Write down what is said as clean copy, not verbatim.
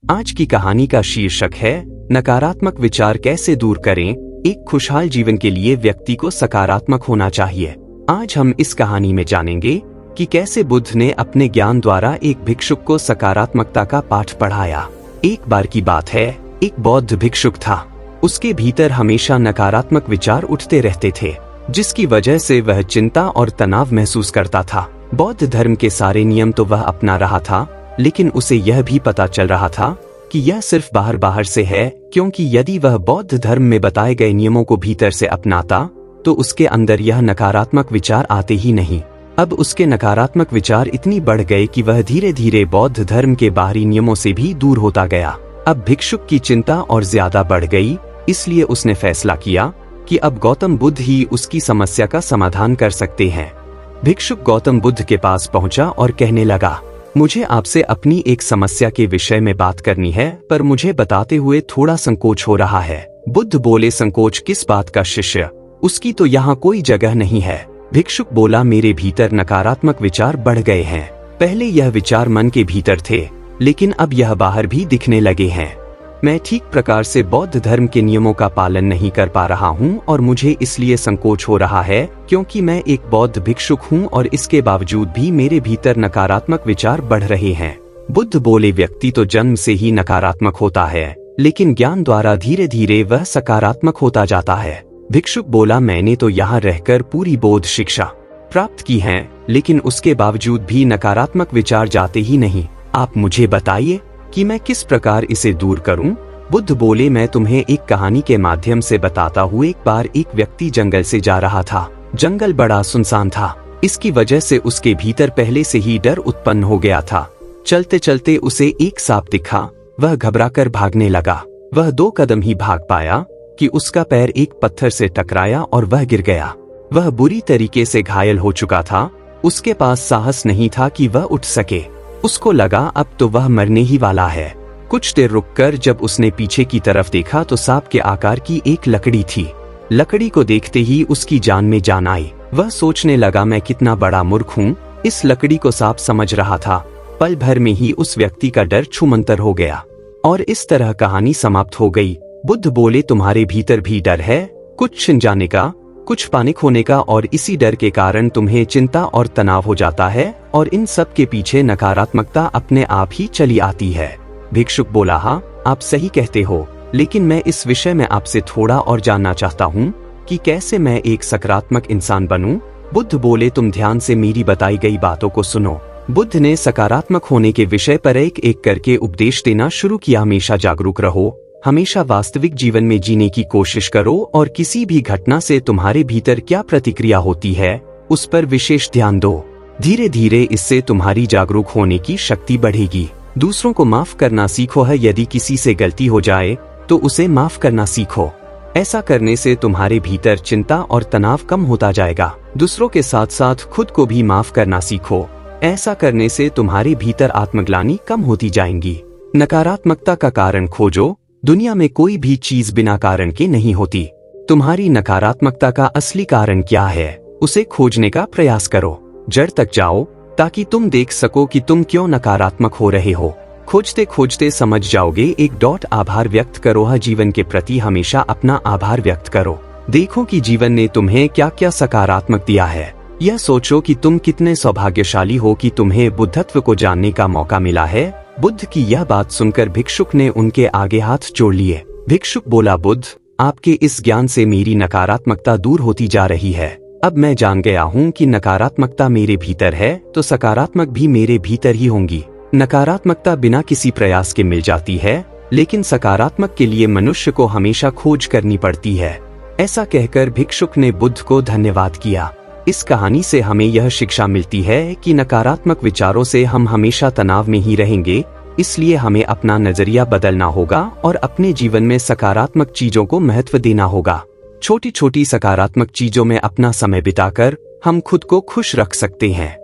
आज की कहानी का शीर्षक है नकारात्मक विचार कैसे दूर करें। एक खुशहाल जीवन के लिए व्यक्ति को सकारात्मक होना चाहिए। आज हम इस कहानी में जानेंगे कि कैसे बुद्ध ने अपने ज्ञान द्वारा एक भिक्षुक को सकारात्मकता का पाठ पढ़ाया। एक बार की बात है, एक बौद्ध भिक्षुक था। उसके भीतर हमेशा नकारात्मक विचार उठते रहते थे, जिसकी वजह से वह चिंता और तनाव महसूस करता था। बौद्ध धर्म के सारे नियम तो वह अपना रहा था, लेकिन उसे यह भी पता चल रहा था कि यह सिर्फ बाहर से है, क्योंकि यदि वह बौद्ध धर्म में बताए गए नियमों को भीतर से अपनाता तो उसके अंदर यह नकारात्मक विचार आते ही नहीं। अब उसके नकारात्मक विचार इतनी बढ़ गए कि वह धीरे धीरे बौद्ध धर्म के बाहरी नियमों से भी दूर होता गया। अब भिक्षुक की चिंता और ज्यादा बढ़ गई, इसलिए उसने फैसला किया कि अब गौतम बुद्ध ही उसकी समस्या का समाधान कर सकते हैं। भिक्षुक गौतम बुद्ध के पास पहुंचा और कहने लगा, मुझे आपसे अपनी एक समस्या के विषय में बात करनी है, पर मुझे बताते हुए थोड़ा संकोच हो रहा है। बुद्ध बोले, संकोच किस बात का शिष्य? उसकी तो यहाँ कोई जगह नहीं है। भिक्षुक बोला, मेरे भीतर नकारात्मक विचार बढ़ गए हैं। पहले यह विचार मन के भीतर थे, लेकिन अब यह बाहर भी दिखने लगे हैं। मैं ठीक प्रकार से बौद्ध धर्म के नियमों का पालन नहीं कर पा रहा हूँ और मुझे इसलिए संकोच हो रहा है क्योंकि मैं एक बौद्ध भिक्षुक हूँ और इसके बावजूद भी मेरे भीतर नकारात्मक विचार बढ़ रहे हैं। बुद्ध बोले, व्यक्ति तो जन्म से ही नकारात्मक होता है, लेकिन ज्ञान द्वारा धीरे धीरे वह सकारात्मक होता जाता है। भिक्षुक बोला, मैंने तो यहाँ रहकर पूरी बौद्ध शिक्षा प्राप्त की है, लेकिन उसके बावजूद भी नकारात्मक विचार जाते ही नहीं। आप मुझे बताइए कि मैं किस प्रकार इसे दूर करूं? बुद्ध बोले, मैं तुम्हें एक कहानी के माध्यम से बताता हूँ। एक बार एक व्यक्ति जंगल से जा रहा था। जंगल बड़ा सुनसान था, इसकी वजह से उसके भीतर पहले से ही डर उत्पन्न हो गया था। चलते चलते उसे एक सांप दिखा, वह घबराकर भागने लगा। वह 2 कदम ही भाग पाया कि उसका पैर एक पत्थर से टकराया और वह गिर गया। वह बुरी तरीके से घायल हो चुका था। उसके पास साहस नहीं था कि वह उठ सके। उसको लगा अब तो वह मरने ही वाला है। कुछ देर रुककर जब उसने पीछे की तरफ देखा तो सांप के आकार की एक लकड़ी थी। लकड़ी को देखते ही उसकी जान में जान आई। वह सोचने लगा, मैं कितना बड़ा मूर्ख हूँ, इस लकड़ी को सांप समझ रहा था। पल भर में ही उस व्यक्ति का डर छूमंतर हो गया और इस तरह कहानी समाप्त हो गई। बुद्ध बोले, तुम्हारे भीतर भी डर है, कुछ छिन जाने का, कुछ पाने खोने का, और इसी डर के कारण तुम्हें चिंता और तनाव हो जाता है और इन सब के पीछे नकारात्मकता अपने आप ही चली आती है। भिक्षुक बोला, हाँ आप सही कहते हो, लेकिन मैं इस विषय में आपसे थोड़ा और जानना चाहता हूँ कि कैसे मैं एक सकारात्मक इंसान बनूं? बुद्ध बोले, तुम ध्यान से मेरी बताई गई बातों को सुनो। बुद्ध ने सकारात्मक होने के विषय पर एक एक करके उपदेश देना शुरू किया। हमेशा जागरूक रहो, हमेशा वास्तविक जीवन में जीने की कोशिश करो और किसी भी घटना से तुम्हारे भीतर क्या प्रतिक्रिया होती है उस पर विशेष ध्यान दो। धीरे धीरे इससे तुम्हारी जागरूक होने की शक्ति बढ़ेगी। दूसरों को माफ करना सीखो है। यदि किसी से गलती हो जाए तो उसे माफ करना सीखो। ऐसा करने से तुम्हारे भीतर चिंता और तनाव कम होता जाएगा। दूसरों के साथ साथ खुद को भी माफ करना सीखो। ऐसा करने से तुम्हारे भीतर आत्मग्लानि कम होती जाएंगी। नकारात्मकता का कारण खोजो। दुनिया में कोई भी चीज बिना कारण के नहीं होती। तुम्हारी नकारात्मकता का असली कारण क्या है, उसे खोजने का प्रयास करो। जड़ तक जाओ ताकि तुम देख सको कि तुम क्यों नकारात्मक हो रहे हो। खोजते खोजते समझ जाओगे। आभार व्यक्त करो। हर जीवन के प्रति हमेशा अपना आभार व्यक्त करो। देखो कि जीवन ने तुम्हें क्या क्या सकारात्मक दिया है। यह सोचो कि तुम कितने सौभाग्यशाली हो कि तुम्हें बुद्धत्व को जानने का मौका मिला है। बुद्ध की यह बात सुनकर भिक्षुक ने उनके आगे हाथ जोड़ लिए। भिक्षुक बोला, बुद्ध, आपके इस ज्ञान से मेरी नकारात्मकता दूर होती जा रही है। अब मैं जान गया हूँ कि नकारात्मकता मेरे भीतर है तो सकारात्मक भी मेरे भीतर ही होंगी। नकारात्मकता बिना किसी प्रयास के मिल जाती है, लेकिन सकारात्मक के लिए मनुष्य को हमेशा खोज करनी पड़ती है। ऐसा कहकर भिक्षुक ने बुद्ध को धन्यवाद किया। इस कहानी से हमें यह शिक्षा मिलती है कि नकारात्मक विचारों से हम हमेशा तनाव में ही रहेंगे, इसलिए हमें अपना नजरिया बदलना होगा और अपने जीवन में सकारात्मक चीजों को महत्व देना होगा। छोटी छोटी सकारात्मक चीजों में अपना समय बिताकर हम खुद को खुश रख सकते हैं।